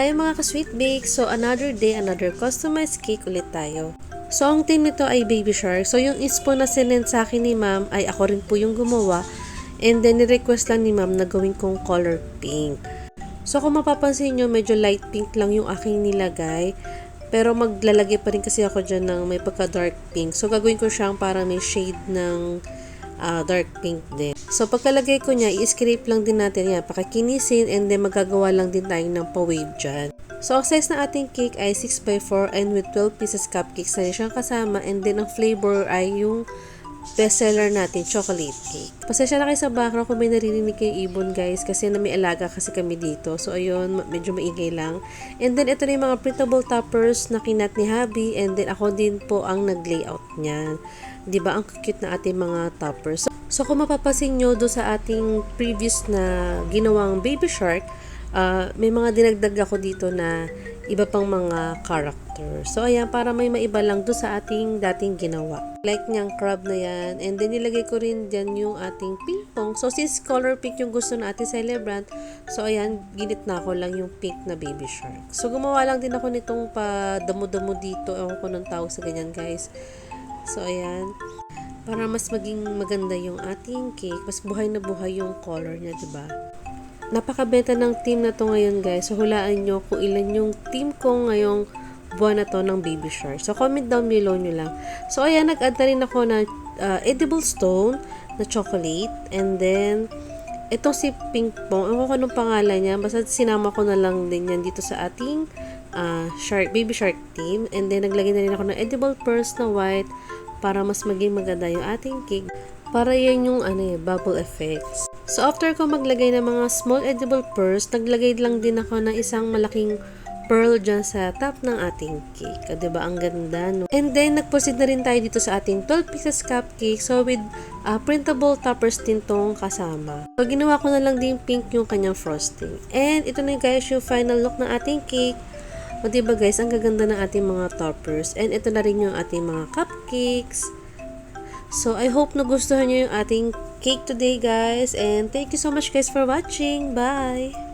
Hi mga ka-sweet bake! So another day, another customized cake ulit tayo. So ang theme nito ay baby shark. So yung inspo na sinend sa akin ni ma'am ay ako rin po yung gumawa. And then ni-request lang ni ma'am na gawin kong color pink. So kung mapapansin nyo, medyo light pink lang yung aking nilagay. Pero maglalagay pa rin kasi ako dyan ng may pagka dark pink. So gagawin ko siyang parang may shade ng dark pink din. So, pagkalagay ko niya, i-scrape lang din natin yan. Pakikinisin and then magagawa lang din tayo ng pa-wave dyan. So, ang size na ating cake ay 6x4 and with 12 pieces cupcakes na rin siyang kasama. And then, ang flavor ay yung bestseller natin, chocolate cake. Pasensya na kayo sa background kung may naririnig kayong ibon guys kasi na may alaga kasi kami dito. So, ayun, medyo maingay lang. And then, ito na yung mga printable toppers na kinat ni Habi and then ako din po ang nag-layout niyan. Diba, ang cute na ating mga toppers. So, kung mapapasin nyo doon sa ating previous na ginawang baby shark, may mga dinagdag ako dito na iba pang mga character. So, ayan, para may maiba lang doon sa ating dating ginawa. Like niyang crab na yan. And then, nilagay ko rin dyan yung ating ping pong. So, since color pink yung gusto na ating celebrant, so, ayan, ginit na ako lang yung pink na baby shark. So, gumawa lang din ako nitong pa-damo-damo dito. Ewan ko nung tawag sa ganyan, guys. So, ayan. Para mas maging maganda yung ating cake, mas buhay na buhay yung color niya, diba? Napakabenta ng team na to ngayon, guys. So, hulaan nyo kung ilan yung team ko ngayong buwan na to ng baby shark. So, comment down below nyo lang. So, ayan, nag-add na rin ako na edible stone na chocolate. And then, itong si Pink Pong, ewan ko anong pangalan niya. Basta sinama ko na lang din yan dito sa ating baby shark team. And then, naglagay na rin ako ng edible pearls na white para mas maging maganda yung ating cake. Para yan yung bubble effects. So, after ko maglagay ng mga small edible pearls, naglagay lang din ako ng isang malaking pearl dyan sa top ng ating cake. Diba? Ang ganda, no? And then, nag-proceed na rin tayo dito sa ating 12 pieces cupcake. So, with printable toppers din tong kasama. So, ginawa ko na lang din pink yung kanyang frosting. And, ito na guys yung final look ng ating cake. O diba guys, ang gaganda ng ating mga toppers. And ito na rin yung ating mga cupcakes. So, I hope nagustuhan nyo yung ating cake today guys. And thank you so much guys for watching. Bye!